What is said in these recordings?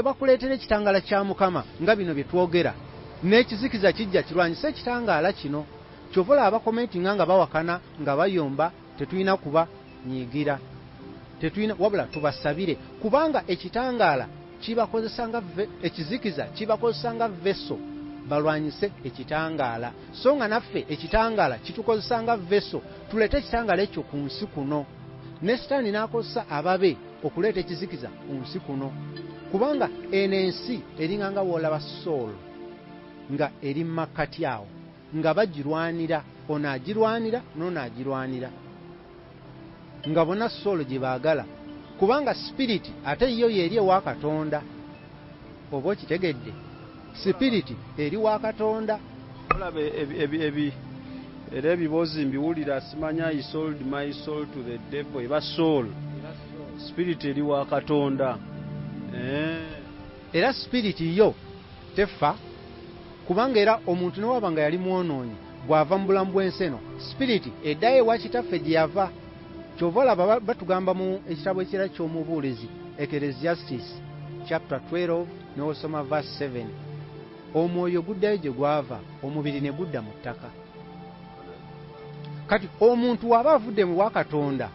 bakuleetera ekitangala kya Mukama nga bino bye twogera n'ekizikiza kijja kirwanyisa ekitangala kino kyovola abakomentinga nga bawakana nga bayomba tetulina kuba nyigira tetulina wabula tubasabire kubanga ekitangala kibakozesanga ekizikiza kibakozesanga veso balwanyise ekitangala so nga naffe ekitangala kitukozesanga veso tulete ekitangala ekyo ku nsi kuno ne Sitaani n'akozesa ababe okuleeta ekizikiza ku nsi kuno kubanga eno ensi eringanga woolaba Soolo nga eri makkati awo nga bagirwanira ono agirwanira n'ono agirwanira nga bonna Soolo gye baagala kubanga spiriti ate yo yeri ewa Katonda oba okitegedde spiriti eri wa Katonda olaba era ebibozi mbiwulira simanya I sold my soul to the devil eba soul spiriti eri wa Katonda era spiriti yo tefa kubanga era omuntu newaba nga yali mwonoonyi bw'ava mu bulamu bw'ensi eno spiriti eddayo ewa kitaffe gye yava kyova olaba batugamba mu ekitabo ekirala ky'omubuulizi Ecclesiastes chapter 12 n'osoma verse 7 omwoyo guddayo gye gwava omubiri ne gudda mu ttaka kati omuntu waba avudde mu Katonda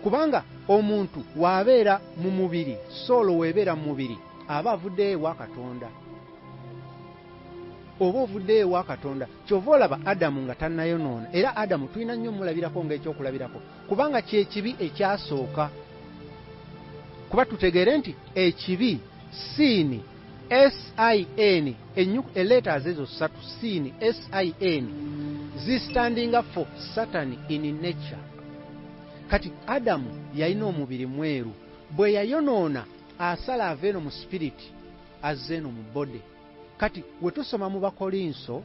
kubanga omuntu waabeera mu mubiri Soolo weebeera mu mubiri aba avuddeyo ewa Katonda oba ovuddeyo ewa Katonda kyova olaba Adamu nga tannayonoona era Adamu tulina nnyo mulabirako ng'ekyokulabirako kubanga kyekibi ekyasooka kuba tutegeere nti ekibi siini SIN letters ezo ssatu siini SIN zistandinga for Satan in nature kati Adamu yalina omubiri mweru bwe yayonoona asala ava eno mu spiriti azze eno mu body kati we tusoma mu Bakolinso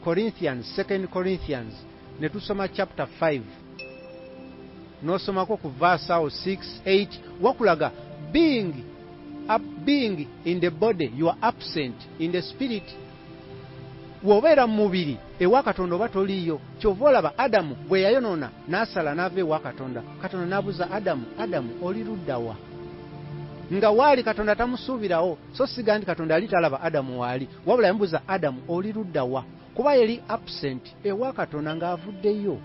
Corinthians 2 Corinthians ne tusoma chapter 5 n'osomako ku verse 6 8 wakulaga being in the body you are absent in the spirit wobeera mu mubiri ewa Katonda oba toliyo kyova olaba Adamu bwe yayonoona n'asala n'ava ewa Katonda Katonda n'abuuza Adamu oli luddawa nga waali Katonda tamusuubirawo so siga nti Katonda ali talaba Adamu waali wabula yamubuuza Adamu oli luddawa kuba yali absent ewa Katonda ng'avuddeyo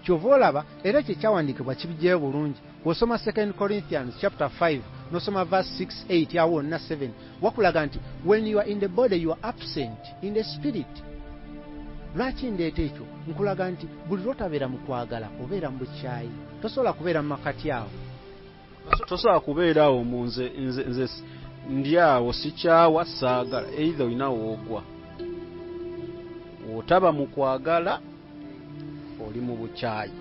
kyova olaba era kye kyawandiikibwa kibijjayo bulungi bw'osoma 2 Corinthians chapter 5 n'osoma verse 6 8 awo na 7 wakulaga nti when you are in the body you are absent in the spirit lwaki ndeeta ekyo nkulaga nti buli lwotabeera mu kwagala obeera mu bukyayi tosobola kubeera mu makati awo tosobola kubeerawo mu nze ndyawo sikyawa saagala either olina woogwa otaba mu kwagala oli mu bukyayi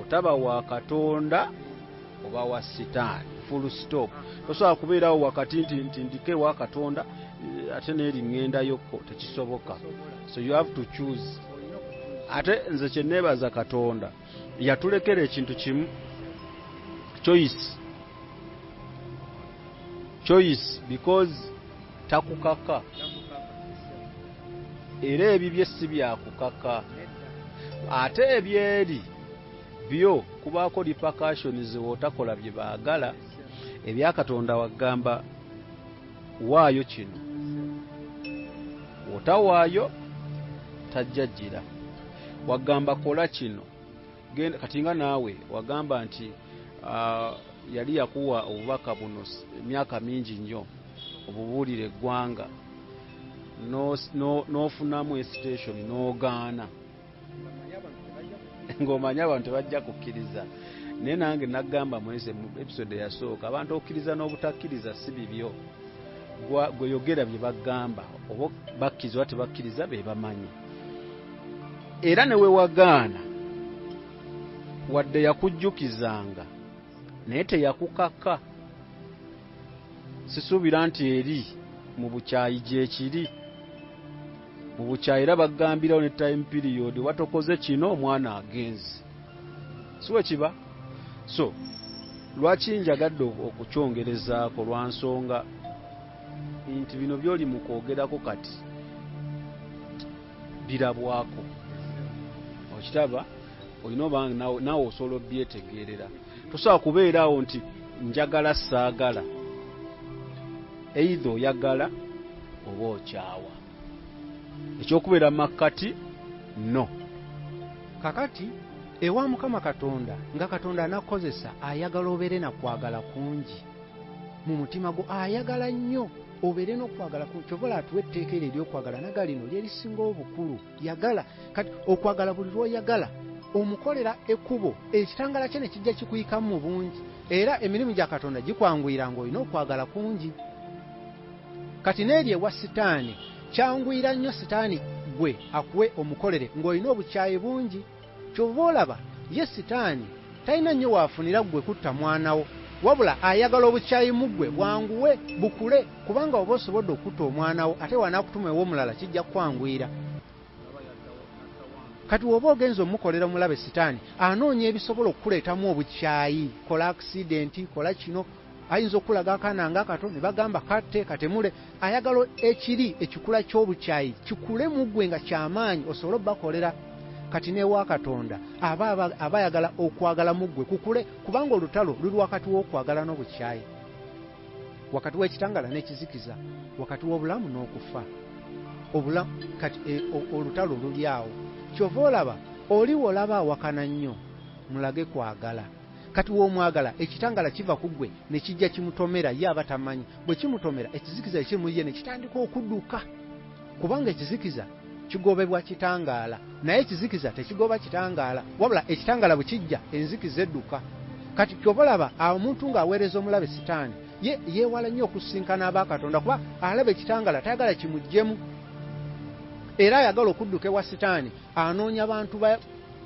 otaba wa Katonda oba wa Sitaani full stop tosobola kubeerawo wakati nti ndike wa Katonda ate n'eri ŋŋendayokko tekisoboka so you have to choose ate nze kye neebaza Katonda yatulekera ekintu kimu choice because takukaka era ebibye si byakukaka ate ebyeri byo kubaako repercussions wotakola bye baagala ebya Katonda wagamba waayo kino otawaayo tajjajjira wagamba kola kino genda katinga naawe wagamba nti yali yakuwa obubaka buno emyaka mingi nnyo obubuulire eggwanga n'ofunamu station n'ogaana ng'omanya abantu tebajja kukkiriza naye nange nagamba mu episode yasooka abantu okkiriza n'obutakkiriza si bibyo gwe yogera bye bagamba oba bakkiriza oba tebakkiriza be bamanyi era ne we wagaana wadde yakujjukizanga naye teyakukaka sisuubira nti eri mu bukyayi gyekiri mu bukyayi era bagambirawo ne time period watokoze kino omwana agenzi siwe kiba so lwaki njagadde okukyongerezaako lwa nsonga nti bino byoli mu kwogerako kati birabwako okitaba olina obanga naawe osobola obyetegeerera tosobola kubeerawo nti njagala saagala either oyagala oba okyawa ekyokubeera makkati no kakati ewa Mukama Katonda nga Katonda anakozesa ayagala obeere na kwagala kungi mu mutima gwo ayagala nnyo obeere n'okwagala kungi kyobola atuwa etteeka eryo ery'okwagala naga lino lyerisinga obukulu yagala kati okwagala buli lw'oyagala omukolera ekkubo ekitangala kye ne kijja kikuyikamu mu bungi era emirimu gya Katonda gikwanguyira ng'olina okwagala kungi kati n'eri ewa sitaani kyanguyira nnyo sitaani gwe akuwe omukolere ng'olina obukyayi bungi kyova olaba ye sitaani talina nnyo waafunira ggwe kutta mwanawo wabula ayagala obukyayi mu ggwe bwanguwe bukule kubanga oba osobodde okutta omwanawo ate wanaakutuma ew'omulala kijja kwanguyira kati woba ogenza omukolera omulabe sitaani anoonya ebisobola okukuleetamu obukyayi kola akisidenti kola kino ayinza okulaga akaana nga akato ne bagamba katte katemule ayagala ekiri ekikula ky'obukyayi kikule mu ggwe nga kyamaanyi osobole obbakolera kati n'ewa Katonda aba ayagala okwagala mu ggwe kukule kubanga olutalo luli wakati w'okwagala n'obukyayi wakati w'ekitangala n'ekizikiza wakati w'obulamu n'okufa kati olutalo luli awo kyova olaba oli wolaba awakana nnyo mulage kwagala kati w'omwagala ekitangala kiva ku ggwe ne kijja kimutomera ye aba tamanyi bwe kimutomera ekizikiza ekiri ne kitandika okudduka kubanga ekizikiza kigobebwa kitangaala naye ekizikiza tekigoba kitangaala wabula ekitangala bwe kijja enzikiza edduka kati kyova olaba omuntu ng'aweereza omulabe sitaani ye yeewala nnyo okusinkana abakatonda kuba alaba ekitangala tayagala kimuggyemu era ayagala okudduka ewa sitaani anoonya abantu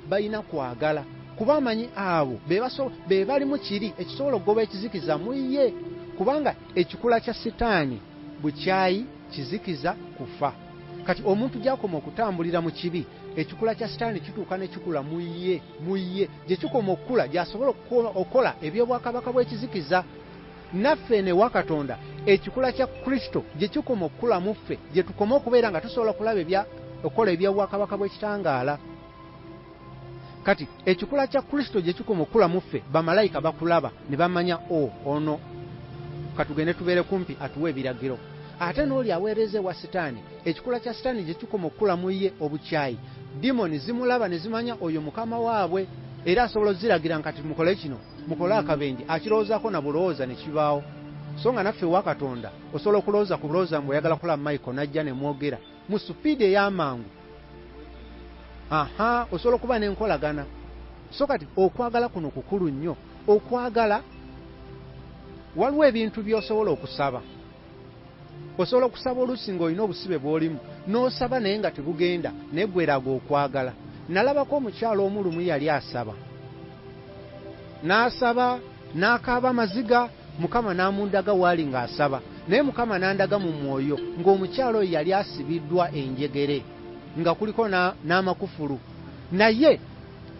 balina kwagala kuba amanyi abo be balimu kiri ekisobola okugoba ekizikiza mu ye kubanga ekikula kya sitaani bukyayi kizikiza kufa kati omuntu gy'akoma okutambulira mu kibi ekikula kya sitaani kituuka ne kikula mu ye gye kikoma okukula gy'asobola okukola eby'obwakabaka bw'ekizikiza naffe ne wa Katonda ekikula kya Kristo gye kikoma okukula mu ffe gye tukoma okubeera nga tusobola okukola eby'obwakabaka bw'ekitangaala kati ekikula kya Kristo gye kikoma okukula mu ffe bamalayika bakulaba ne bamanya ono katugende tubeere kumpi atuwe ebiragiro ate n'oli aweereza ewa sitaani ekikula kya sitaani gye kikoma okukula mu ye obukyayi dimoni zimulaba ne zimanya oyo mukama waabwe era asobola oziragira nkati mukole kino mukole akabenje akirowoozaako na bulowooza ne kibaawo so nga naffe wa Katonda osobola okulowooza ku bulowooza mbu oyagala kulaba Michael najja ne mwogera mu supiidi ey'amangu osobola okuba n'enkolagana so kati okwagala kuno kukulu nnyo okwagala waliwo ebintu by'osobola okusaba osobola okusaba oluusi ng'olina obusibe bw'olimu n'osaba naye nga tebugenda naye gweraga okwagala nalabako omukyalo omu lumu yali asaba n'asaba n'akaaba amaziga Mukama n'amundaga waali ng'asaba naye Mukama n'andaga mu mwoyo ng'omukyalo oyo yali asibiddwa enjegere nga kuliko n'amakufulu naye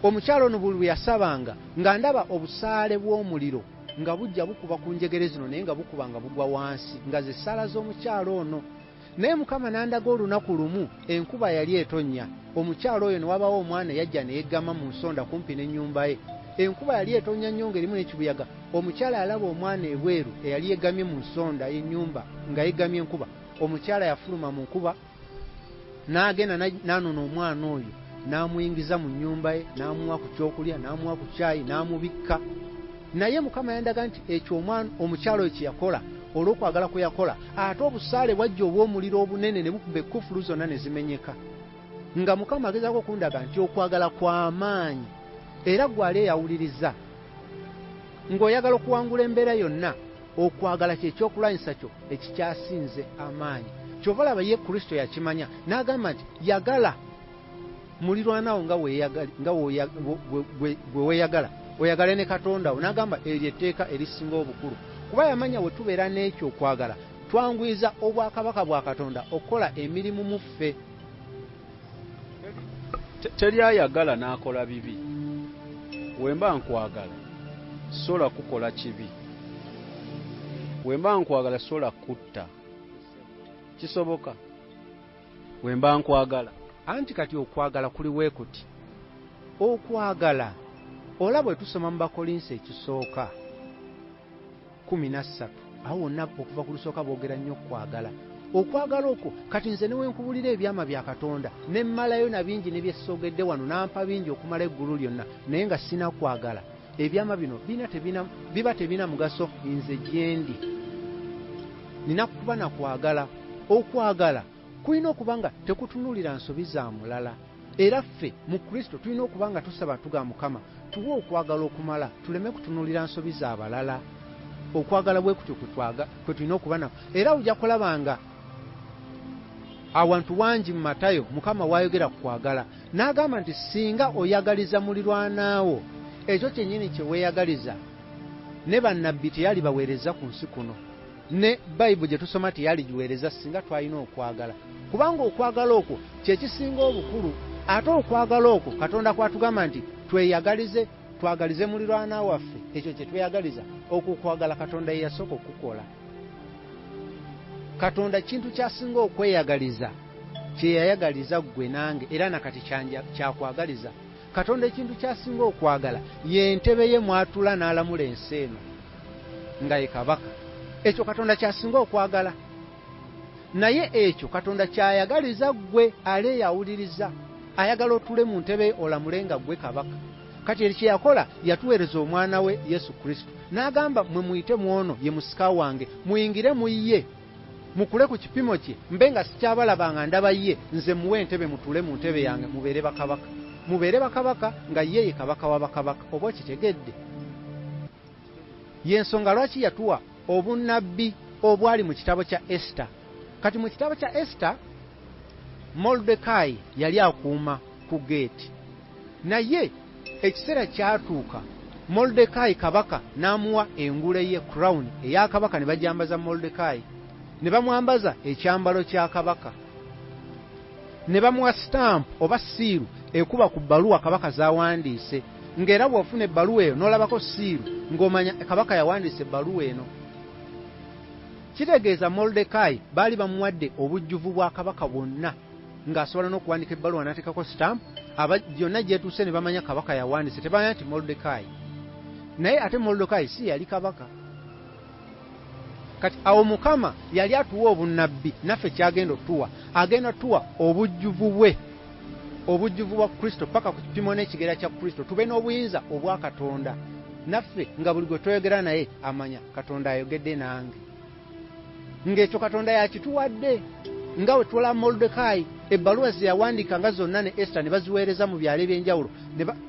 omukyalo ono buli bwe yasabanga nga ndaba obusaale bw'omuliro nga bujja bukuba ku njegere zino naye nga bukuba nga bugwa wansi nga ze ssala z'omukyalo ono naye Mukama n'andaga olunaku lumu enkuba yali etonnya omukyalo oyo ne wabawo omwana yajja ne yeggama mu nsonda kumpi n'ennyumba ye enkuba yali etonnya nnyo ng'erimu n'ekibuyaga omukyala yalaba omwana ebweru eyali yegamye mu nsonda y'ennyumba nga yegamye enkuba omukyala yafuluma mu nkuba n'agenda n'anona omwana oyo n'amuyingiza mu nnyumba ye n'amuwa ku kyokulya n'amuwa ku caayi n'amubikka naye Mukama yandaga nti ekyo omukyalo oyo kye yakola olw'okwagala kwe yakola ate obusaale bwajja obw'omuliro obunene ne bukuba ekkufulu zonna ne zimenyeka nga Mukama agezaako okundaga nti okwagala kw'amaanyi era gwali eyawuliriza ng'oyagala okuwangula embeera yonna okwagala kye ekyokulwanyisa kyo ekikyasinze amaanyi kyova olaba ye Kristo yakimanya n'agamba nti yagala mulirwanawo nga bwe weeyagala oyagale ne Katonda wo n'agamba eryo etteeka erisinga obukulu kuba yamanya bwe tubeera n'ekyo okwagala twangwiza obwakabaka bwa Katonda okukola emirimu mu ffe teri ayagala n'akola bibi wemba nkwagala sola kukola kibi wemba nkwagala sola kutta kisoboka wemba nkwagala anti kati okwagala kuli weekuti okwagala olaba bwe tusoma mu Bakolinsi ekisooka 13 awo wonna okuva ku lusooka boogera nnyo kwagala. Okwagala okwo kati nze ne wenkubulira ebyama bya Katonda ne mmalayo na bingi ne byesogedde wano nampa bingi okumala eggulu lyonna naye nga sina kwagala, ebyama bino biba tebina mugaso nze gyendi. Nina kuba na kwagala. Okwagala kulina okuba nga tekutunuulira nsobi za mulala. Era ffe mu Kristo tulina okuba nga tusaba tuga Mukama tuwe okwagala okumala tuleme kutunuulira nsobi za balala. Okwagala bwe kutyo kwe tulina okuba nako. Era ojja kulabanga awantu wangi mu Matayo Mukama wayogera ku kwagala n'agamba nti singa oyagaliza mulirwanaawo ekyo kyennyini kye weeyagaliza, ne bannabbi teyali baweereza ku nsi kuno, ne Bayibuli gye tusoma teyali giweereza singa twalina okwagala. Kubanga okwagala okwo kye kisinga obukulu. Ate okwagala okwo Katonda kwatugamba nti tweyagalize, twagalize mulirwanaawo waffe, ekyo kye tweyagaliza. Okwo kwagala Katonda ye yasooka okukola. Katonda kintu kyasinga okweyagaliza kye yayagaliza ggwe nange era nakati kyakwagaliza. Katonda ekintu kyasinga okwagala ye ntebe ye mwatula n'alamula ensi eno nga ye kabaka. Ekyo Katonda kyasinga okwagala. Naye ekyo Katonda kyayagaliza ggwe ale yawuliriza. Ayagala otule mu ntebe olamule nga ggwe kabaka. Kati eri kye yakola yatuweereza omwana we Yesu Kristo. N'agamba mwe muyite mwono ye musika wange, muyingire mu ye, mukule ku kipimo kye, mbe nga sikyabalabanga ndaba ye, nze muwe entebe mutule mu ntebe yange mubeere bakabaka. Mubeere bakabaka nga ye kabaka wa bakabaka. Oba okitegedde? Y'ensonga lwaki yatuwa obunnabbi obwali mu kitabo kya Esther. Kati mu kitabo kya Esther Mordecai yali akuuma ku geeti. Naye ekiseera kyatuuka Mordecai kabaka n'amuwa engule ye crown eya kabaka ne bajambaza Mordecai. Ne bamwambaza ekyambalo kya kabaka. Ne bamuwa stamp oba siiru ekuba ku bbaluwa kabaka zaawandiise. Ng'era bw'ofuna ebbaluwa eyo n'olabako siiru ng'omanya kabaka yawandiise ebbaluwa eno. Kitegeeza Mordecai baali bamuwadde obujjuvu bwa kabaka bwonna ng'asobola n'okuwandika ebbaluwa n'ateekako stamp. Gyonna gyetuuse ne bamanya kabaka yawandiise, tebamanya nti Mordecai. Naye ate Mordecai si yali kabaka. Kati awo Mukama yali atuwa obunnabbi, naffe kyagenda otuwa. Agenda tuwa obujjuvu bwe, obujjuvu bwa Kristo paka ku kipimo n'ekigera kya Kristo, tube n'obuyinza obwa Katonda. Naffe nga buli gwe twogera naye amanya Katonda ayogedde nange. Ng'ekyo Katonda yakituwadde. Nga we tulaba Mordecai ebbaluwa ze yawandiika nga zonna ne Esther ne baziweereza mu byalo eby'enjawulo.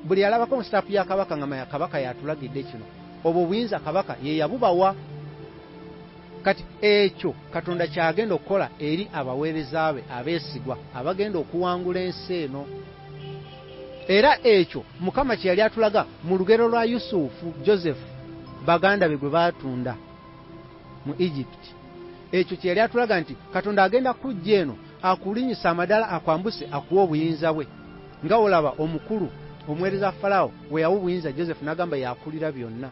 Buli alabako mu sitaafu ya kabaka nga manya kabaka yatulagidde kino. Obwo obuyinza kabaka ye yabubawa. Kati ekyo Katonda kyagenda okukola eri abaweereza be abeesigwa abagenda okuwangula ensi eno. Era ekyo Mukama kye yali atulaga mu lugero lwa Yusufu, Joseph, baganda be gwe baatunda mu Egypt. Ekyo kye yali atulaga nti Katonda agenda kujja eno akulinyisa amadala akwambuse akuwa obuyinza bwe. Nga olaba omukulu omuweereza Falaawo we yawa obuyinza Joseph n'agamba yakulira byonna.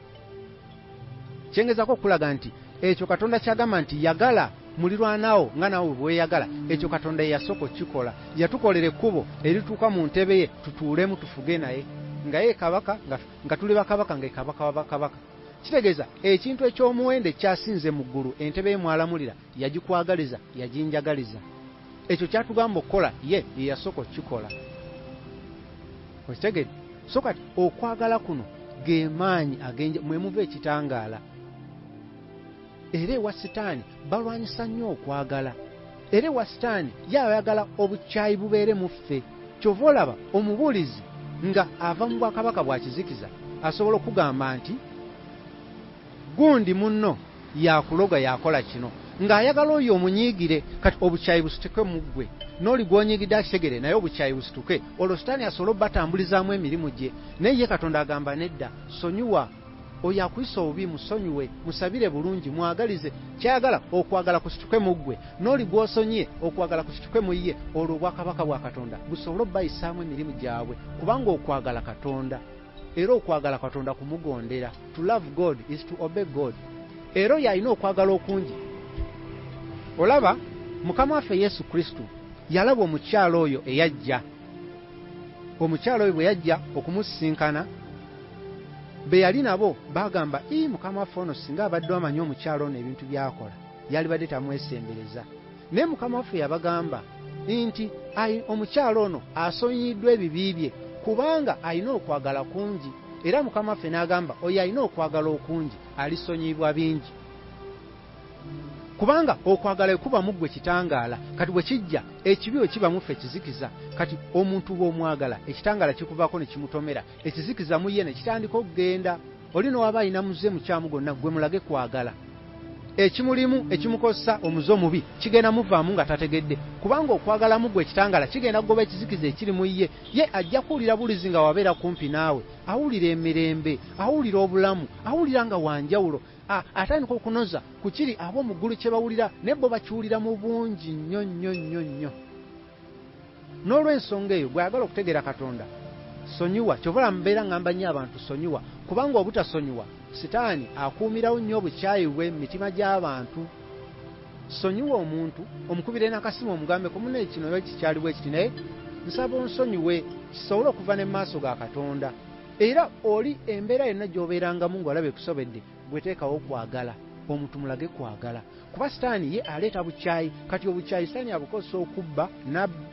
Kyengezako okulaga nti ekyo Katonda kyagamba nti yagala mulirwanaawo nga nawe bweyagala. Ekyo Katonda yasooka okukikola. Yatukolera ekkubo erituuka mu ntebe ye tutuulemu tufuge naye. Nga ye kabaka nga tuli bakabaka nga kabaka wa bakabaka. Kitegeeza ekintu eky'omuwende kyasinze mu ggulu entebe ye mwalamulira yagikwagaliza yaginjagaliza. Ekyo kyatugamba okukola ye yasooka okukikola. Okitegedde? So kati okwagala kuno ge maanyi mwe muva ekitangaala. Era ewa Sitaani balwanyisa nnyo okwagala. Era ewa Sitaani yayagala obukyayi bubeere mu ffe. Kyova olaba omubuulizi nga ava mu bwakabaka bwa kizikiza asobola okugamba nti gundi munno yakuloga yakola kino ng'ayagala oyo omunyiigire. Kati obukyayi busituke mu ggwe n'oli gw'onyiigidde akitegere naye obukyayi busituke. Olwo Sitaani asobola obbatambulizaamu emirimu gye. Naye ye Katonda agamba nedda, sonyiwa oyo akuyisa obubi musonyiwe, musabire bulungi, mwagalize. Kyayagala okwagala kusituke mu ggwe n'oli gw'osonyiye okwagala kusituke mu ye. Olwo obwakabaka bwa Katonda busobola obbayisaamu emirimu gyabwe kubanga okwagala Katonda. Era okwagala Katonda kumugondera. To love God is to obey God. Era yalina okwagala okungi. Olaba Mukama waffe Yesu Kristo yalaba omukyalo oyo eyajja. Omukyalo oyo bwe yajja okumusisinkana be yali nabo bagamba mukama waffe ono singa abadde amanyi omukyalo ono ebintu byakola yali badde tamwesembereza. naye mukama waffe yabagamba nti omukyalo ono asonyiddwa ebibi bye kubanga alina okwagala kungi, era mukama waffe n'agamba oyo alina okwagala okungi alisonyibwa bingi. Kubanga okwagala kuba muggwe kitangaala, kati bwe kijja ekibi bwe kiba muffe kizikiza, kati omuntu bw'omwagala ekitangaala kikuvaako ne kimutomera, ekizikiza mu ye ne kitandika okugenda. Oli n'owaba alina muze mukyamu gonna gwe mulage kwagala. Ekimulimu ekimukozesa omuze omubi kigenda muvaamu nga tategedde, kubanga okwagala muggwe ekitangaala kigenda kugoba ekizikiza ekiri mu ye. Ye ajja kuwulira bulizi nga wabeera kumpi naawe, awulira emirembe, awulira obulamu, awulira nga wanjawulo. Atandika okunoza ku kiri ab'omu ggulu kye bawulira, ne bo bakiwulira mu bungi nnyo nnyo nnyo nnyo. N'olw'ensonga eyo bw'ayagala okutegeera Katonda, sonyiwa. Kyova mbeera ngamba nnyo abantu sonyiwa, kubanga obutasonyiwa Sitaani akuumirawo nnyo obukyayi bwe mu mitima gy'abantu. Sonyiwa omuntu, omukubire n'akasimu omugambe ku munne kino yo kikyali bwe kiti, naye nsaba onsonyiwe kisobole okuva ne maaso ga Katonda. Era oli embeera yonna gy'obeerangamu ng'olaba ekusobedde, bweteekawo okwagala, omuntu mulage kwagala. Kuba Sitaani ye aleeta bukyayi, kati obukyayi Sitaani abukozesa okubba,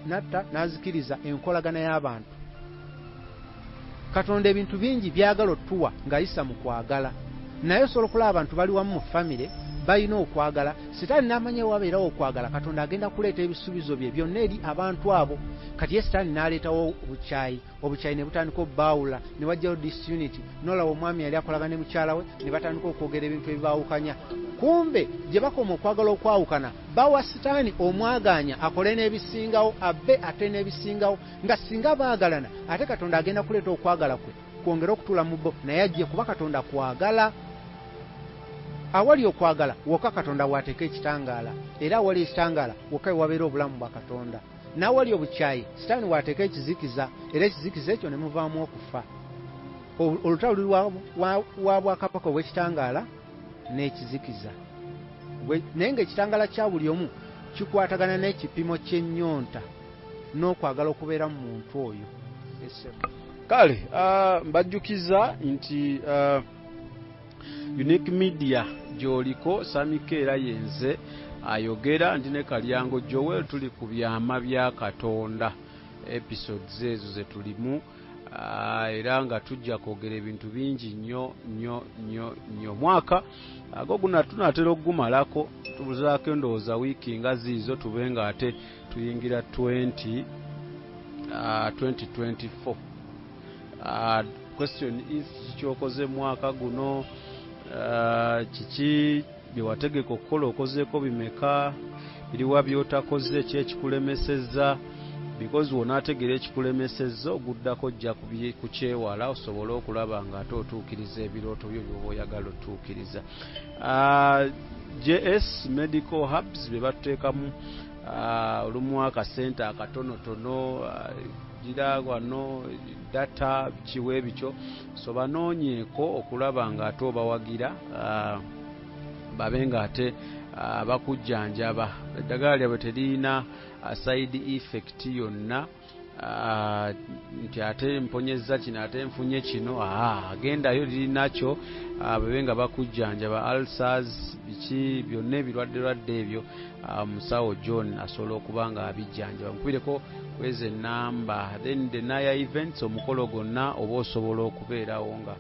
n'atta, n'azikiriza enkolagana y'abantu. Katonda ebintu bingi byagala otuwa ng'ayisa mu kwagala. Naye osobola okulaba abantu bali wamu mu famire balina okwagala, Sitaani n'amanya wabeerawo okwagala, Katonda agenda kuleeta ebisuubizo bye byonna eri abantu abo. Kati ye Sitaani n'aleetawo obukyayi, obukyayi ne butandika obbaawula, ne wajjawo disunity. N'olaba omwami yali akolagana ne mukyala we ne batandika okwogera ebintu ebibaawukanya. Kumbe gye bakoma okwagala okwawukana bawa Sitaani omwaganya akole n'ebisingawo, abbe ate n'ebisingawo, nga singa baagalana ate Katonda agenda kuleeta okwagala kwe kwongera okutuula mu bo, naye ajje kuba Katonda kwagala. Awali okwagala wokka Katonda waateeka ekitangaala, era awali ekitangaala wokka wabeera obulamu bwa Katonda. N'awali obukyayi Sitaani waateeka ekizikiza, era ekizikiza ekyo ne muvaamu okufa. Olutalo luli wa bwakabaka obw'ekitangaala n'ekizikiza. Naye ng'ekitangaala kya buli omu kikwatagana n'ekipimo ky'ennyonta n'okwagala okubeera mu muntu oyo. Kale mbajjukiza nti Unique Media gy'oliko Samikeera yenze ayogera, ndi ne Kalyango Joel, tuli ku byama bya Katonda episodes ezo ze tulimu, era nga tujja kwogera ebintu bingi nnyo nnyo nnyo nnyo. Mwaka agwo tunatera okugumalako, tubuzaako endowooza wiiki nga ziizo tube nga ate tuyingira 2024. Question is kikyokoze mwaka guno, kiki bye wategeka okukola okozeeko bimeka, biriwa byotakoze, kyekikulemesezza, because wonaategeera ekikulemesezza oguddako ojja kukyewala osobole okulaba nga ate otuukiriza ebirooto byo by'oba oyagala otuukiriza. JS Medical Hubs be batuteekamu olumu akasente akatonotono, gira wano data kiwe bityo, so banoonyeeko okulaba nga ate obawagira babe nga ate bakujjanjaba. Eddagala lyabwe terina side effect yonna, nti ate mponyezza kino ate nfunye kino, agendayo lirinakyo, babe nga bakujjanjaba. Ulcers biki byonna ebirwadde ebyo musawo John asobola okuba nga abijjanjaba. Mukubireko kweza enamba, then the Naya events, omukolo gonna oba osobola okubeerawo nga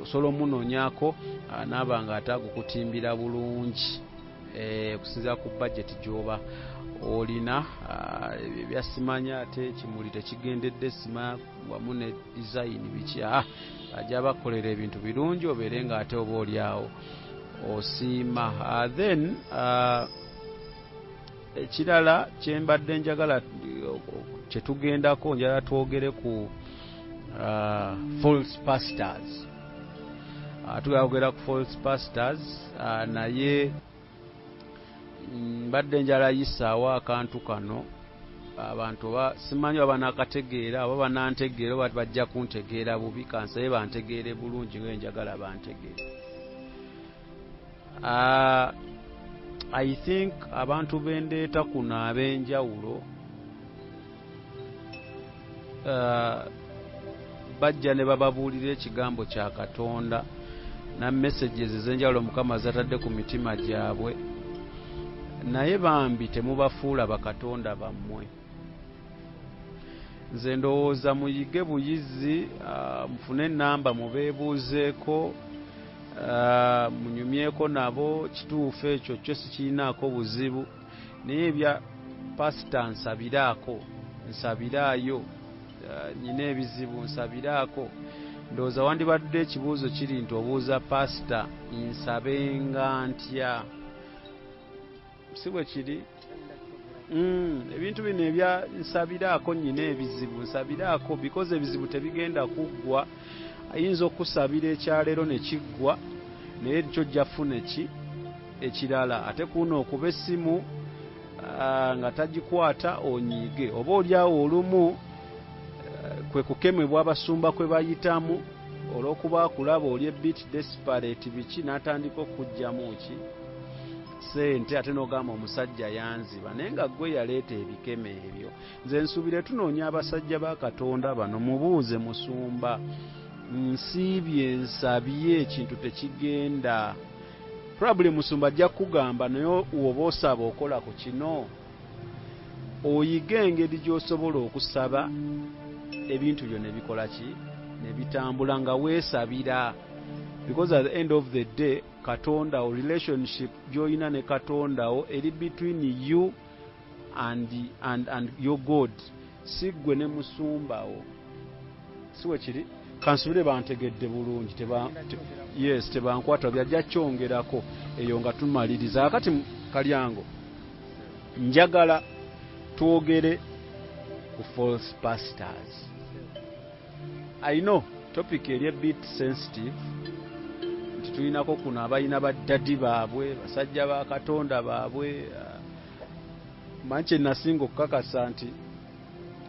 osobola omunoonyako naaba nga ate agukutimbira bulungi okusinziira ku budget gy'oba olina. Byasimanya ate kimuli tekigendedde sima wamu ne design biki, ajja bakolera ebintu birungi obeere nga ate oba oliawo osiima. Then ekirala kyembadde njagala kyetugendako, njagala twogere ku false pastors. Tugayogera ku false pastors, naye mbadde njala yisaawo akantu kano. Abantu simanyi oba nakategeera oba banantegeera oba bajja kuntegeera bubi, kansabe bantegeere bulungi nga njagala bantegeere. I think abantu bendeeta kuno ab'enjawulo bajja ne bababuulira ekigambo kya Katonda na messages ez'enjawulo Mukama zatadde ku mitima gyabwe, naye bambi temubafuula bakatonda bammwe. Nze ndowooza muyige buyizi, mufune ennamba mubeebuuzeeko, munyumyeko nabo. Kituufu ekyo kyo sikirinaako buzibu, naye ebya pasita nsabiraayo, nyina ebizibu nsabiraako. Ndowooza wandibadde ekibuuzo kiri nti obuuza pasita nsabenga ntya, si bwe kiri? Ebintu bino ebya nsabiraako, nyina ebizibu nsabiraako, because ebizibu tebigenda kuggwa. Ayinza okusabira ekyaleero ne kiggwa, naye kyojja funa ekirala. Ate kuno okuba essimu nga tagikwata onyiige, oba olyawo olumu kwe kukemebwa abasumba kwe bayitamu olw'okuba akulaba oli ebit desperate biki n'atandika okujjamu sente, ate n'ogamba omusajja yanziba, naye nga ggwe yaleeta ebikeme ebyo. Nze nsuubire tunoonya abasajja ba Katonda bano, mubuuze musumba, nsiibye nsabye ekintu tekigenda. Probably musumba ajja kugamba, naye oba osaba okola ku kino. Oyiga engeri gy'osobola okusaba ebintu byo ne bikola ki, ne bitambula nga weesabira, because at the end of the day Katonda o relationship gy'olina ne Katonda o eri between you and your God, si ggwe ne musumba o. Siwe kiri? Kansubire bantegedde bulungi, tebankwata byajja kyongerako eyo nga tumaliriza. Akati Kalyango, njagala twogere ku false pastors. I know topic eri a bit sensitive, nti tulinako kuno abalina baddadi baabwe, basajja ba Katonda baabwe. Manche nasinga okukakasa nti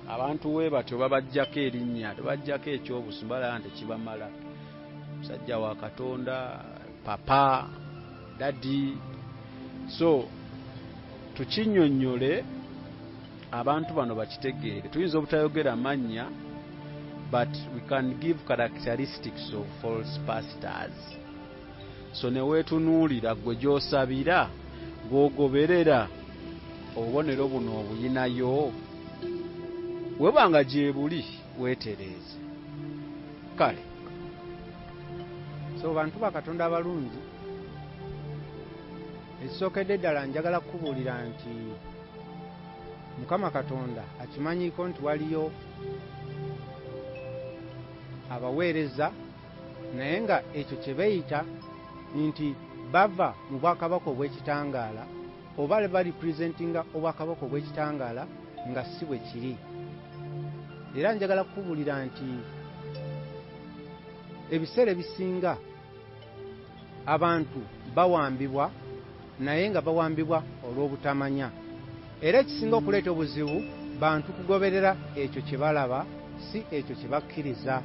abantu we batyo babajjako erinnya, tebajjako ekyobusumba nti kibamala. Musajja wa Katonda, papa, dadi. So tukinnyonnyole abantu bano bakitegeere. Tuyinza obutayogera mannya, but we can give characteristics of false pastors. So ne weetunuulira gwe gy'osabira, gw'ogoberera, obubonero buno obuyinayo, webanga gye buli weetereeze. Kale, so bantu ba Katonda abalungi, ekisookedde ddala njagala kukubuulira nti Mukama Katonda akimanyiko nti waliyo abaweereza, naye nga ekyo kye beeyita nti bava mu bwakabaka obw'ekitangaala oba bali presentinga obwakabaka obw'ekitangaala nga si bwe kiri. Era njagala kukubuulira nti ebiseera ebisinga abantu bawambibwa, naye nga bawambibwa olw'obutamanya. Era ekisinga okuleeta obuzibu bantu kugoberera ekyo kye balaba, si ekyo kye bakkiriza.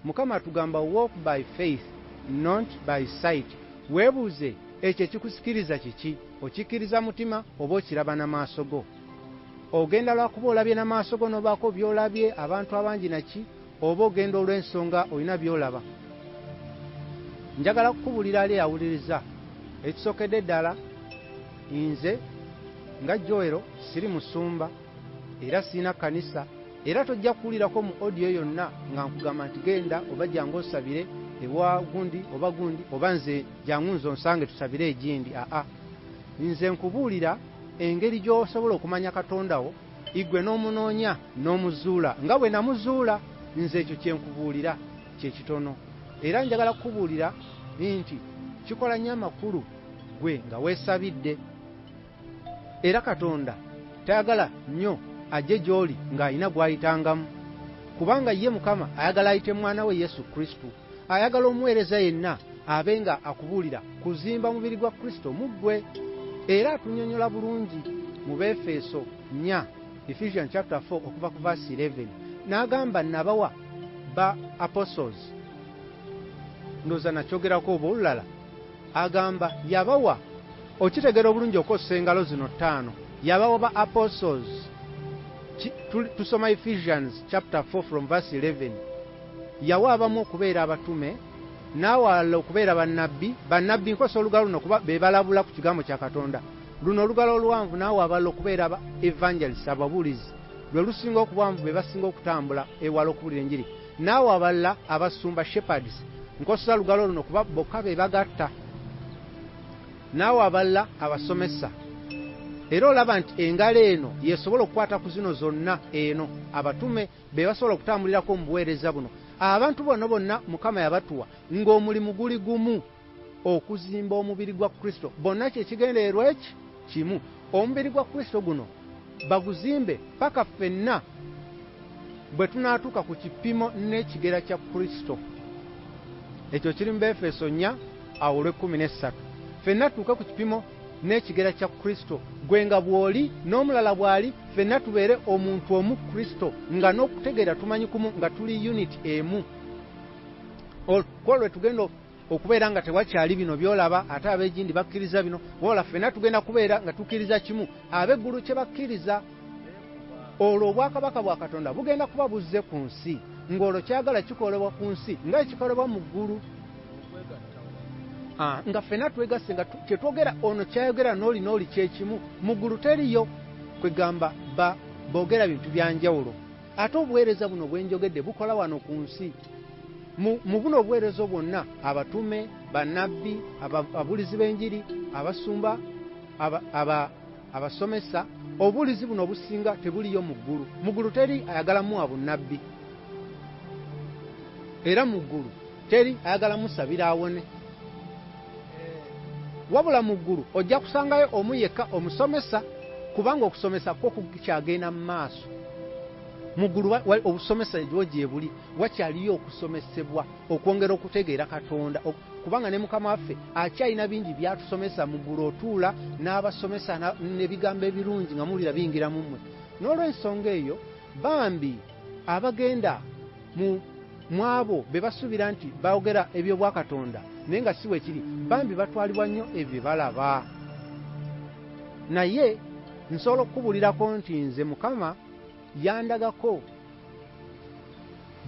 Mukama atugamba walk by faith not by sight. Weebuuze ekyo ekikusikiriza kiki, okikkiriza mutima oba okiraba n'amaaso go? Ogenda lwakuba olabye n'amaaso go n'obaako by'olabye abantu abangi naki, oba ogenda olw'ensonga olina by'olaba? Njagala kukubuulira ali awuliriza, ekisookedde ddala nze nga Joero siri musumba era sirina kanisa, era tojja kuwulirako mu audio yonna nga nkugamba nti genda oba jangu osabire ewa gundi oba nze jangu nze onsange tusabire egindi. Nze nkubuulira engeri gy'osobola okumanya Katonda wo, igwe n'omunoonya n'omuzuula nga bwe namuzuula. Nze ekyo kye nkubuulira kye kitono, era njagala kukubuulira nti kikola nnyo amakulu gwe nga weesabidde. Era Katonda tayagala nnyo ajje gy'oli ng'alina gw'ayitangamu, kubanga ye Mukama ayagala ayite mwana we Yesu Kristo. Ayagala omuweereza yenna abe nga akubuulira kuzimba mubiri gwa Kristo mu ggwe. Era atunnyonnyola bulungi mu Befeso 4, Ephesians chapter 4 okuva ku verse 11, n'agamba nabawa ba apostles. Ndoza nakyogerako oba olulala, agamba yabawa, okitegeera obulungi okosa engalo zino 5, yabawa ba apostles. Tusoma Ephesians chapter 4 from verse 11. yawa abamu okubeera abatume n'awalala okubeera bannabbi nkosa olugalo luno kuba be balabula ku kigambo kya Katonda. Luno olugalo oluwanvu n'awa abalala okubeera aba evangelist ababulizi lwe lusinga okuwanvu be basinga okutambula ewala okubuulira enjiri. N'awa abalala abasumba shepherds nkosa lugalo luno kuba bokka be bagatta. N'awa abalala abasomesa. Era olaba nti engalo eno yesobola okukwata ku zino zonna eno abatume be basobola okutambulirako mu buweereza buno. Abantu bonna Mukama yabatuwa ng'omulimu guli gumu, okuzimba omubiri gwa Kristo. Bonna kyekigendererwa eki kimu, omubiri gwa Kristo guno baguzimbe paka ffenna bwe tunaatuuka ku kipimo n'ekigera kya Kristo. Ekyo kiri mu Efeso 4:13. Ffenna tuuke ku kipimo n'ekigera kya Kristo, gwe nga bw'oli n'omulala bw'ali, ffenna tubeere omuntu omu Kristo, nga n'okutegeera tumanyi kumu, nga tuli unit emu. Olwo tugenda okubeera nga tewakyali bino byolaba ate ab'egindi bakkiriza bino, wabula ffenna tugenda kubeera nga tukkiriza kimu, ab'eggulu kye bakkiriza. Olwo obwakabaka bwa Katonda bugenda kuba buzze ku nsi, ng'olwo kyagala kikolebwa ku nsi nga kikolebwa mu ggulu. Nga ffenna twegasse nga kyetwogera ono kyayogera n'oli kyekimu, mu ggulu teriyo kwegamba boogera bintu bya njawulo. Ate obuweereza buno bwenjogedde bukola wano ku nsi. Mu buno obuweereza bwonna abatume, bannabbi, ababulizi b'enjiri, abasumba, abasomesa, obulizi buno obusinga tebuliyo mu ggulu. Mu ggulu teri ayagalamu abunnabbi, era mu ggulu teri ayagalamu sabira awone. Wabula mu ggulu ojja kusangayo omu yekka omusomesa, kubanga okusomesa kwo kukyagenda mu maaso. Mu ggulu obusomesa gye buli wakyaliyo okusomesebwa, okwongera okutegeera Katonda, kubanga ne Mukama waffe akyalina bingi byatusomesa mu ggulu. Otuula n'abasomesa n'ebigambo ebirungi nga muwulira biyingira mu mmwe. N'olw'ensonga eyo bambi abagenda mu abo be basuubira nti baogera eby'obwa Katonda naye nga si weekiri, bambi batwalibwa nnyo ebyo balaba. Naye nsobola okukubuulirako nti nze Mukama yandagako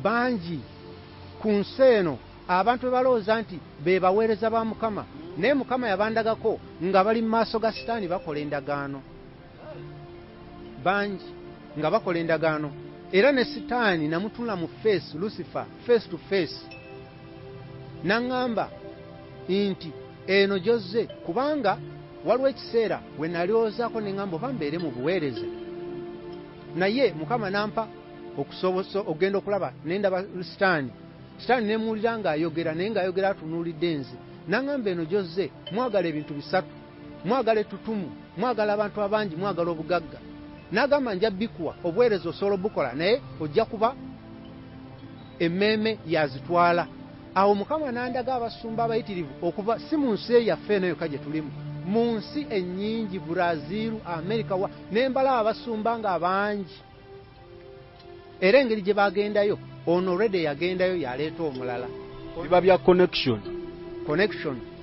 bangi ku nsi eno abantu be balowooza nti be baweereza ba Mukama, naye Mukama yabandagako nga bali mu maaso ga Sitaani bakola endagaano. Bangi nga bakola endagaano, era ne Sitaani namutula mu face, Lucifer face to face, n'aŋŋamba nti eno gy'ozze, kubanga waliwo ekiseera we nalyozaako ne ŋŋamba oba mbeere mu buweereza. Naye Mukama nampa okusobosa ogenda okulaba nendaba Sitaani nemuwulira ng'ayogera, naye ng'ayogera atunuulidde nze. N'aŋŋamba eno gy'ozze mwagala ebintu bisatu, mwagala ettutumu, mwagala abantu abangi, mwagala obugagga. N'agamba nja bikuwa, obuweereza osobola obukola, naye ojja kuba emmeeme yazitwala. Awo Mukama n'andaga abasumba abayitirivu okuva si mu nsi yaffe eno yokka gye tulimu, mu nsi ennyingi, Brazil, America, n'embala abasumba nga bangi. Era engeri gye bagendayo, ono already yagendayo yaleeta omulala. Biba bya connection.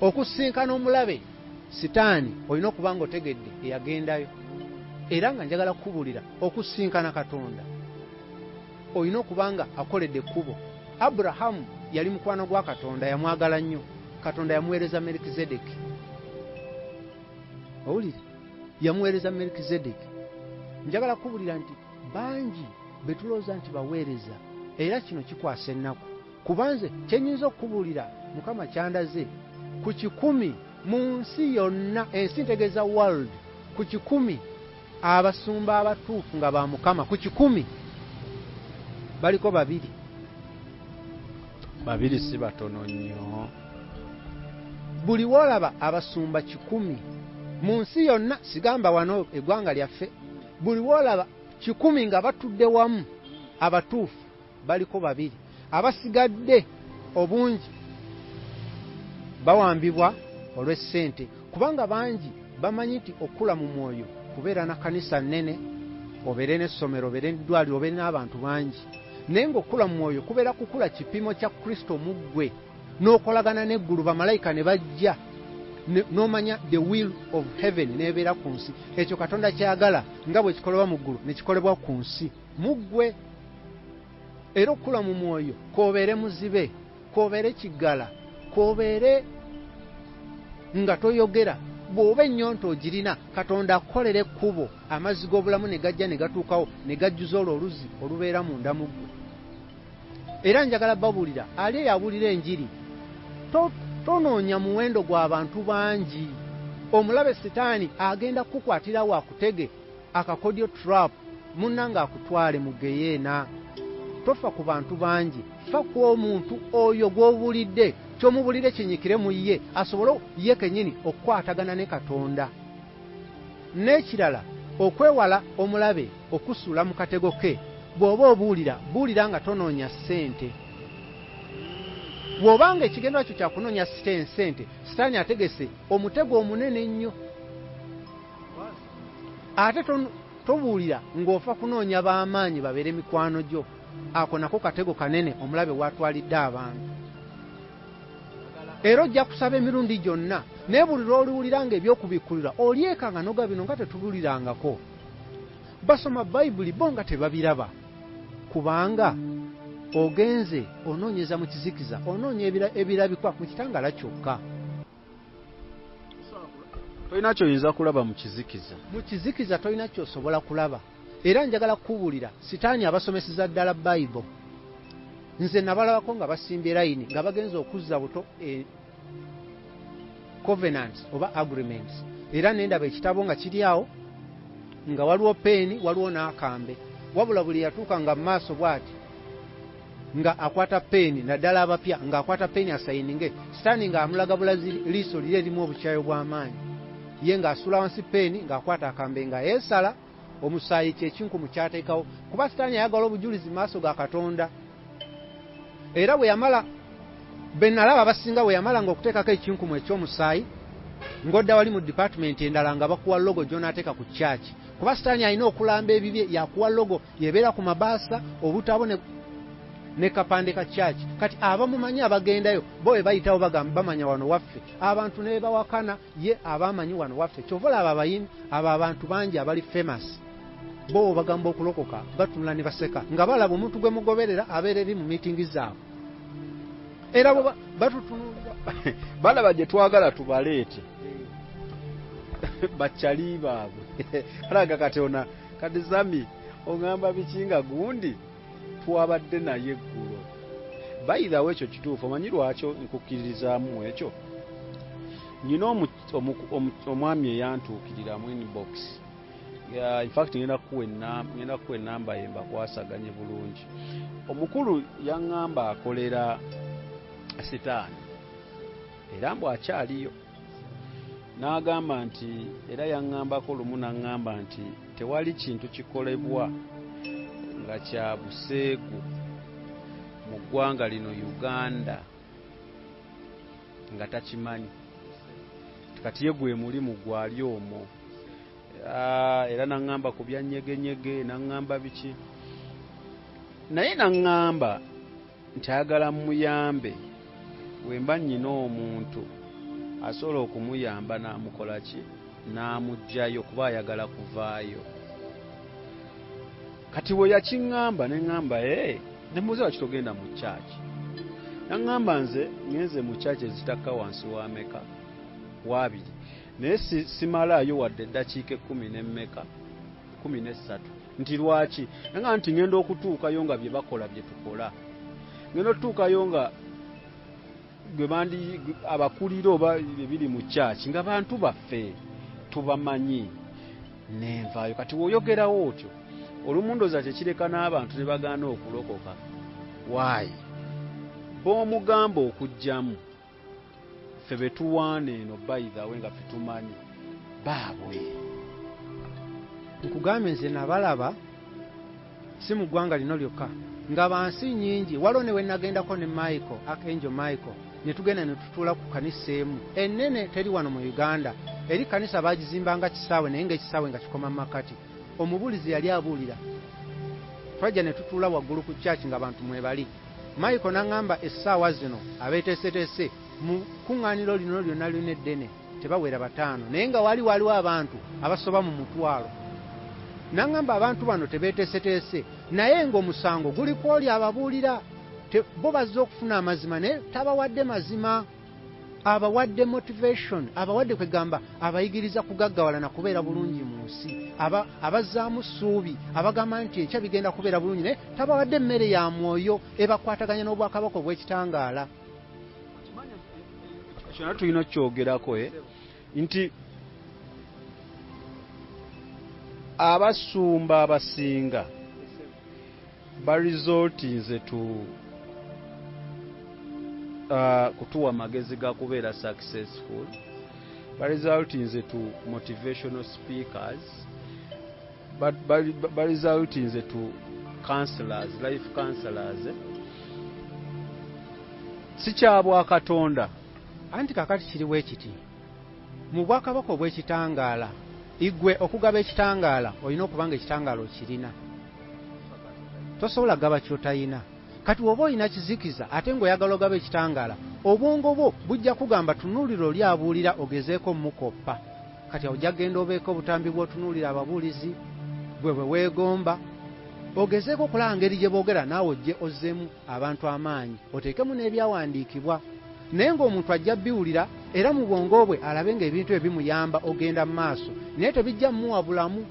Okusinkana omulabe Sitaani olina okuba nga otegedde eyagendayo. Era nga njagala kukubuulira, okusinkana Katonda olina okuba nga akoledde ekkubo. Aburahamu yali mukwano gwa Katonda, yamwagala nnyo. Katonda yamuweereza Melkizedeki. Owulire? Yamuweereza Melkizedeki. Njagala kukubuulira nti bangi betulooza nti baweereza, era kino kikwasa ennaku. Kubanze kyenyinza okukubuulira Mukama kyandaze ku 100 mu nsi yonna, ensi ntegeeza world, ku 100 abasumba abatuufu nga ba Mukama, ku 100 baliko 2. 2 si batono nnyo. Buli wolaba abasumba 100 mu nsi yonna, sigamba wano eggwanga lyaffe, buli wolaba 100 nga batudde wamu abatuufu baliko 2. Abasigadde obungi bawambibwa olw'essente, kubanga bangi bamanyi nti okula mu mwoyo kubeera na kanisa nnene, obeere n'essomero, obeere n'eddwaliro, obeere n'abantu bangi. Naye ng'okula mu mwoyo kubeera kukula kipimo kya Kristo mu ggwe, n'okolagana n'eggulu, bamalayika ne bajja, n'omanya the will of heaven n'ebeera ku nsi. Ekyo Katonda kyagala nga bwe kikolebwa mu ggulu ne kikolebwa ku nsi mu ggwe. era okula mu mwoyo kobeere muzibe kobeere kiggala kobeere nga toyogera bw'oba ennyonto ogirina Katonda akolere ekkubo amazzi g'obulamu ne gajja ne gatuukawo ne gajjuza olwo oluzi olubeera munda mu ggwe. Era njagala babuulira ali eyabulira enjiri tonoonya muwendo gw'abantu bangi. Omulabe Setaani agenda kukwatira wakutege akakodyo trap munnanga akutwale mu geyeena. Tofa ku bantu bangi, fa ku omuntu oyo gw'obulidde ky'omubulire kinyikire mu ye asobole ye kennyini okukwatagana ne Katonda. N'ekirala okwewala omulabe okusula mu katego ke bw'oba obuulira buulira nga tonoonya ssente. Bw'obanga ekigendwa kyo kya kunoonya ssente Setaani ategese omutego omunene ennyo. Ate tobuulira ng'ofa kunoonya b'amaanyi babeere mikwano gyo. Ako nako katego kanene omulabe watwalidde abantu. Era ojja kusaba emirundi gyonna naye buli lw'oliwulira nga ebyokubikkulira olyekanga noga bino nga tetubuulirangako. Basoma Bayibuli bo nga tebabiraba kubanga ogenze onoonyeza mu kizikiza onoonya ebirabikwa mu kitangaala kyokka. Tolina kyoyinza kulaba mu kizikiza. Mu kizikiza tolina kyosobola kulaba. Era njagala kubuulira Setaani abasomeseza ddala Bayibuli. Nze nabalabako nga basimbye layini nga bagenza okuzza buto covenants oba agreements. Era nendaba ekitabo nga kiri awo nga waliwo peeni waliwo n'akambe. Wabula buli yatuuka nga maaso bw'ati nga akwata peeni naddala abapya nga akwata peeni asayininge Setaani ng'amulaga bulazi liiso liri erimu obukyayo bw'amaanyi. Ye ng'asula wansi peeni ng'akwata akambe nga yeesala omusaayi kyekinkumu kyateekawo kuba Setaani ayagala obujulizi maaso ga Katonda. Era bwe yamala benalaba abasinga bwe yamala nga okuteekako ekinkumu eky'omusaayi ng'odda wali mu department endala nga bakuwa logo gy'onaateeka ku kyaki kuba Setaani alina okulamba ebibye yakuwa logo yebeera ku mabaasa obutabo ne kapande ka kyaki. Kati abamumanyi abagendayo bo bwe bayitawo bagamba bamanya wano waffe abantu ne bawakana ye abamanyi wano waffe. Kyova olaba abayimbi abo abantu bangi abali famous bo bagamba okulokoka batunula ne baseka nga balaba omuntu gwe mugoberera abeera eri mu meeting zaabwe. Era bo batutunulira balaba gye twagala tubaleete bakyali baabwe. Alaga kati ona kati Zami ogamba bikinga gundi twabadde naye eggulo. By the way ekyo kituufu omanyi lwakyo nkukkiririzaamu ekyo. Nyina omwami eyantuukirira mu inbox. In fact ngenda kuwa ennamba ye mbakwasaganye bulungi. Omukulu yaŋŋamba akolera Setaani era mbu akyaliyo. N'agamba nti era yaŋŋambako lumu n'aŋŋamba nti tewali kintu kikolebwa nga kya buseegu mu ggwanga lino Uganda nga takimanyi. Kati ye gwe mulimu gwali omwo. Era n'aŋŋamba ku bya nnyegenyege n'aŋŋamba biki. Naye n'aŋŋamba nti ayagala muyambe bwe mba nnyina omuntu asobola okumuyamba n'amukola ki n'amuggyayo kuba ayagala kuvaayo. Kati bwe yakiŋŋamba ne ŋŋamba ne muze wakitogenda mu kyaki. Naŋŋamba nze ngenze mu kyaki ezitakka wansi wa meka wabiri naye simalaayo wadde eddakiika 13. Nti lwaki? Naŋŋamba nti ngenda okutuukayo nga bye bakola bye tukola. Ngenda okutuukayo nga gwe bandi abakulira oba ebiri mu kyaki nga bantu baffe tubamanyi nenvaayo. Kati woyogerawo otyo olumundoza kyekireka n'abantu ne bagaana okulokoka. Waayi b'omugamba okujjamu ffe betuwaana eno by the way nga fetumanyi baabwe. Nkugambe nze nabalaba si mu ggwanga lino lyokka nga bansi nnyingi. Waliwo ne we nagendako ne Archangel Michael ne tugenda ne tutuula ku kanisa emu ennene teri wano mu Uganda. Eri kanisa baagizimbanga kisaawe naye ng'ekisaawe nga kikoma mu makati. Omubuulizi yali abuulira. Twajja ne tutuula waggulu ku kyaki nga bantu mwebali. Michael n'aŋŋamba essaawa zino abeeteeseteese mu kuŋŋaaniro lino lyonna lyonna eddene tebawera 5 naye nga waliwo abantu abasoba mu 1,000. nangamba abantu bano tebeeteeseteese naye ng'omusango guli kwoli ababuulira bo bazze okufuna amazima naye tabawadde mazima abawadde motivation abawadde kwegamba abayigiriza kugaggawalana kubeera bulungi mu nsi abazzaamu ssuubi abagamba nti ekya bigenda kubeera bulungi naye tabawadde emmere ya mwoyo ebakwataganya n'obwakabaka obw'ekitangaala. kyona tulina okyogerako nti abasumba abasinga baresultinze kutuwa magezi ga kubeera successful, baresultinze to motivational speakers, baresultinze to counselors, life counselors. Si kyabwa Katonda anti kakati kiriwo ekiti mu bwakabaka obw'ekitangaala igwe okugaba ekitangaala olina okubanga ekitangaala okirina, tosobola gaba kyotayina. Kati woba olina kizikiza ate ng'oyagala ogaba ekitangaala obwongo bwo bujja kugamba tunuulira oli abuulira ogezeeko mukoppa. Kati ojja genda obeeko obutambi bw'otunuulira ababuulizi bwe weegomba ogezeeko okulaba ngeri gye boogera naawe ojje ozzeemu abantu amaanyi oteekemu n'ebyawandiikibwa naye ng'omuntu ajja biwulira era mu bwongo bwe alabe ng'ebintu ebimuyamba ogenda mu maaso naye tebijja mmuwa bulamu.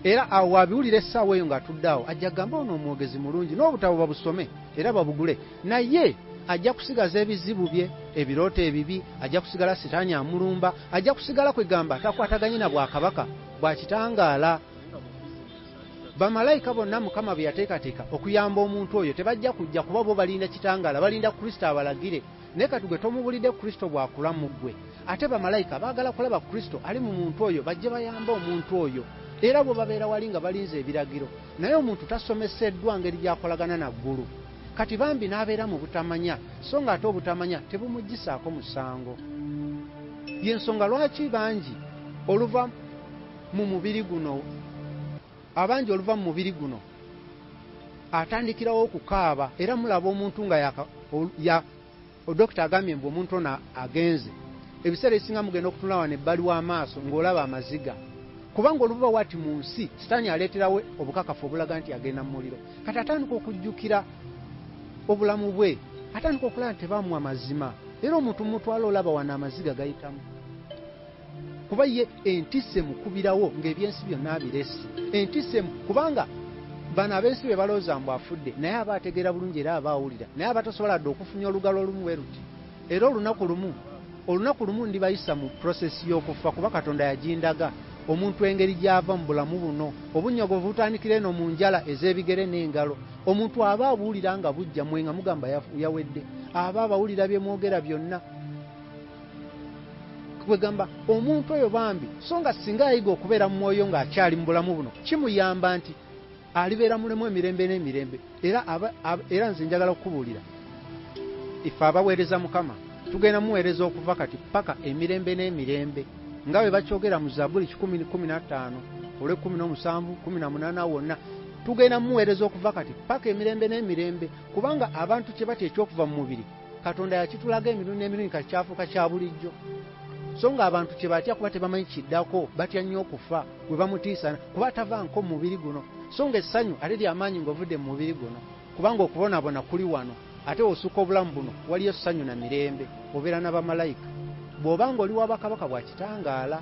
Era awo wabiwulira essaawa eyo ng'atudde awo ajja gamba ono omwogezi mulungi n'obutabo babusome era babugule naye ajja kusigaza ebizibu bye ebirooto ebibi ajja kusigala sitaani amulumba ajja kusigala kwegamba takwataganye na bwakabaka bwa kitangaala. Bamalayika bonna Mukama bye yateekateeka okuyamba omuntu oyo tebajja kujja kuba bo balinda kitangaala balinda Kristo abalagire naye kati gwe tomubulidde Kristo bw'akula mu ggwe ate bamalayika baagala kulaba Kristo ali mu muntu oyo bajje bayamba omuntu oyo era bo babeera wali nga balinze ebiragiro naye omuntu tasomeseddwa ngeri gyakolagana na ggulu. Kati bambi n'abeera mu butamanya so nga ate obutamanya tebumuggisaako musango. Y'ensonga lwaki bangi oluva mu mubiri guno abangi oluva mu mubiri guno atandikirawo okukaaba era mulaba omuntu nga dokita agambye mbu omuntu ono agenze ebiseera ebisinga mugenda okutunula wano ebbali w'amaaso ng'olaba amaziga kubanga oluva wati mu nsi sitaani aleeterawo obukakafu obulaga nti agenda mu muliro. Kati atandika okujjukira obulamu bwe atandika okulaba nti tebamuwa mazima era omuntu mutwala olaba wano amaziga gayitamu kuba ye entisse mukubirawo ng'ebyensi byonna biresi entisse kubanga bano ab'ensi be balowooza mbu afudde naye aba ategeera bulungi era aba awulira naye aba tasobola dde okufunya olugalo olumu bwe ruti era olunaku lumu ndibayisa mu prosesi y'okufa kuba Katonda yagindaga omuntu engeri gy'ava mu bulamu buno obunyogovu butandikira eno mu njala ez'ebigere n'engalo omuntu aba abuwulira nga bujja mwe nga mugamba yawedde aba abawulira bye mwogera byonna kwegamba omuntu oyo bambi so nga singa ayiga okubeera mu mwoyo ng'akyali mu bulamu buno kimuyamba nti alibeera mulemu emirembe n'emirembe era nze njagala okubuulira ife abaweereza Mukama tugenda muweereza okuva kati paka emirembe n'emirembe nga bwe bakyogera mu Zabbuli 1:15 olwe 17 18 wonna tugenda muweereza okuva kati paka emirembe n'emirembe kubanga abantu kye batya ekyokuva mu mubiri Katonda yakitulaga emirundi n'emirundi kakyafuuka kya bulijjo so nga abantu kye batya kuba tebamanyi kiddako batya nnyo okufa bwe bamutiisa kuba tavanko mu mubiri guno so nga essanyu ate lyamaanyi ng'ovudde mu mubiri guno kubanga okubonaabona kuli wano ate osukka obulamu buno waliyo essanyu na mirembe obeera n'abamalayika bw'obanga oli w'abakabaka bwa kitangaala.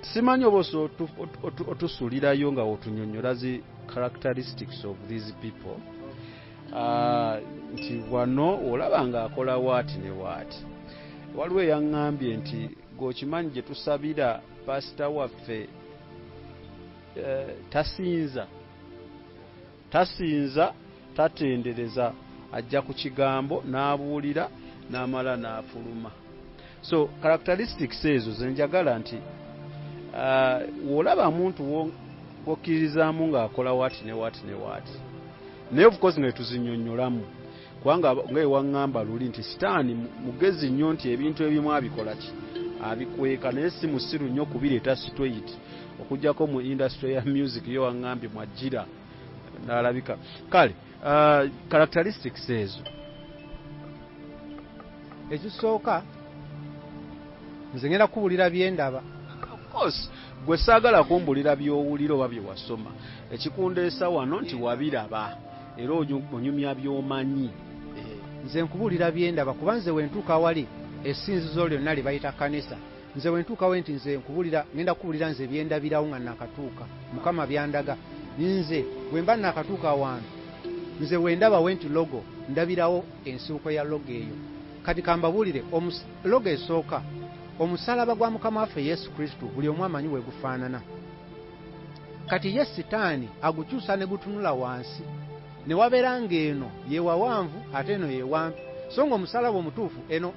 Simanyi oba otusuulirayo nga otunyonnyola zi characteristics of these people nti wano olaba ng'akola waati ne waati. Waliwo eyaŋŋambye nti g'okimanyi gye tusabira pasita waffe tasinza tatendereza ajja ku kigambo n'abuulira n'amala n'afuluma. So characteristics ezo zenjagala nti w'olaba muntu w'okkirizaamu ng'akola waati ne waati ne waati naye of course nga tuzinnyonnyolamu kubanga ng'ewaŋŋamba luli nti sitaani mugezi nnyo nti ebintu ebimu abikola ki abikweka naye si musiru nnyo kubireeta straight okujjako mu industry ya music yo waŋŋambye mwajjira n'alabika kale characteristics ezo ekisooka nze ngenda kubuulira byendaba course gwe saagala kumbulira by'owulira oba bye wasoma ekikundeesa wano nti wabiraba era onyumya by'omanyi. Nze nkubulira byendaba kuba nze wentuuka wali essinzizo lyonna lye bayita kanisa nze wentuukawo nti nze nkubulira ngenda kubulira nze byendabirawo nga nakatuuka Mukama byandaga nze bwe mba nakatuuka wantu nze wendaba wenti logo ndabirawo ensibuko ya logo eyo. Kati kambabuulire logo esooka omusalaba gwa Mukama waffe Yesu Kristo buli omu amanyi we gufaanana. Kati ye Sitaani agukyusa ne gutunula wansi ne wabeera ng'eno ye wawanvu ate eno ye wampi so ng'omusalaba omutuufu eno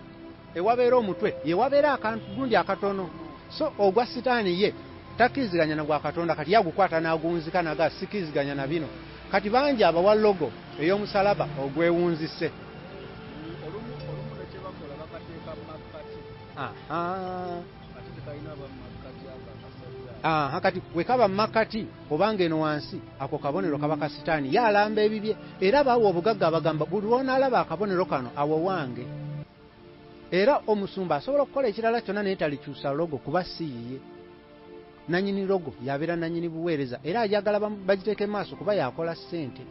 ewabeera omutwe ye wabeera akantu gundi akatono so ogwa Sitaani ye takkiriziganya na gwa Katonda kati yagukwata n'agunzika naga sikkiriziganya na bino. Kati bangi abawa logo ey'omusalaba ogwewunzise. Kati wekaba makati obanga eno wansi ako kabonero kaba ka Sitaani yalamba ebibye era bawo obugagga abagamba buli lw'onaalaba akabonero kano awo wange. Era omusumba asobola okukola ekirala kyonna naye talikyusa logo kuba si yiye. Nanyini logo yabeera nanyini buweereza era ajagala bagiteeke maaso kuba yakola ssente.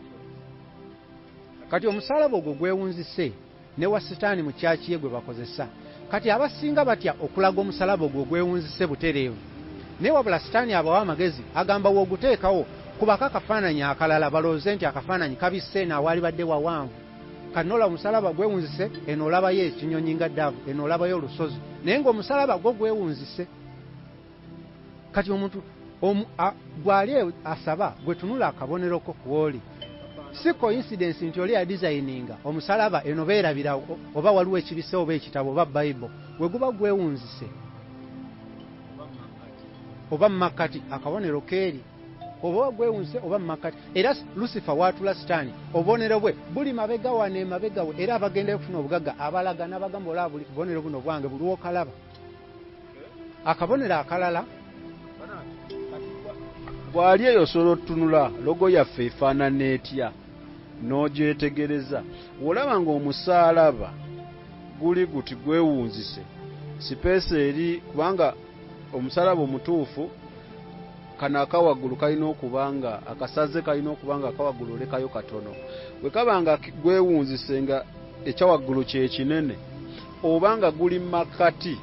Kati omusalaba ogwo gwewunzise ne wa Sitaani mu kyaki ye gwe bakozesa. Kati abasinga batya okulaga omusalaba ogwo gwewunzise butereevu. Naye wabula Sitaani abawa amagezi agamba w'oguteekawo kubaka akafaananyi akalala balooze nti akafaananyi kabisse n'awaali badde wawanvu. Kati n'olaba omusalaba gwewunzise eno olabayo ekinyonyi nga ddaavu eno olabayo olusozi naye ng'omusalaba gwo gwewunzise. Kati omuntu gwali asaba gwe tunula akaboneroko kw'oli si coincidence nti oli yadesigninga omusalaba eno beerabira oba waliwo ekibise oba ekitabo oba Bible we guba gwewunzise oba makati akabonero keeri oba gwewunzise oba makati. Era Lucifer watula Sitaani obubonero bwe buli mabega wane mabega we era abagenda okufuna obugagga abalaga n'abagamba olaba buli kubonero buno bwange buli wokalaba akabonero akalala. Bw'ali eyo solo tunula logo yaffe efaanana etya n'ogyetegereza olaba ng'omusaalaba guli guti gwewunzise sipeesa eri kubanga omusaalaba omutuufu kano akawaggulu kalina okubanga akasaze kalina okubanga akawaggulu olekayo katono bwe kabanga gwewunzise nga ekyawaggulu kye kinene obanga guli makati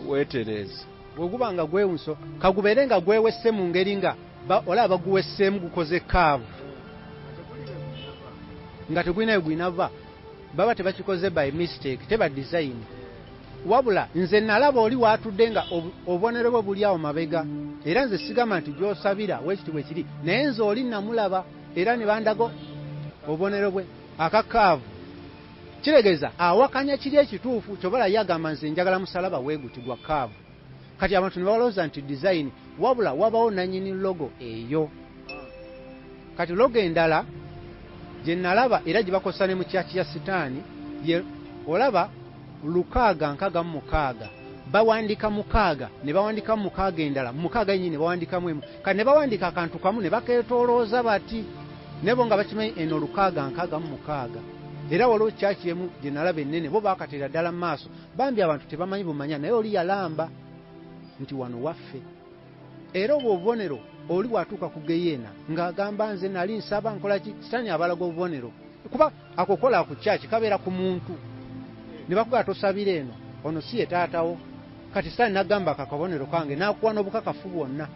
weetereeze. Bwe gubanga gwewunso kagubeere nga gwewesse mu ngeri nga olaba guwesseemu gukoze kaavu nga tegulinayo gwinava baba tebakikoze by mistake teba design wabula nze nalaba oli watudde nga obubonero bwe buli awo mabega era nze sigamba nti gy'osabira weekitibwe kiri naye nze oli namulaba era ne bandago obubonero bwe akakaavu kiregeeza awakanya kiri ekituufu kyobala yagamba nze njagala musalaba weegutigwa kaavu. Kati abantu ne balowooza nti design wabula wabawo nanyini logo eyo. Kati logo endala gye nalaba era gye bakosa ne mu kyaki ya Sitaani ye olaba 666 bawandika 6 ne bawandika 6 endala 6 yennyini ne bawandikamu emu kati ne bawandika akantu kamu ne bakeetoolooza bati nebo nga bakimanyi eno 666 era waliwo kyaki emu gye nalaba ennene bo baakateera ddala mu maaso bambi abantu tebamanyi bumanya naye oli yalamba nti wano waffe era obwo obubonero oli watuuka ku geyeena ng'agamba nze nali nsaba nkola ki Sitaani abalaga obubonero kuba akokola ku kyaki kabeera ku muntu ne bakugaa tosabira eno ono si ye taatawo kati Sitaani n'agamba akakabonero kange n'akuwa n'obukakafu bwonna.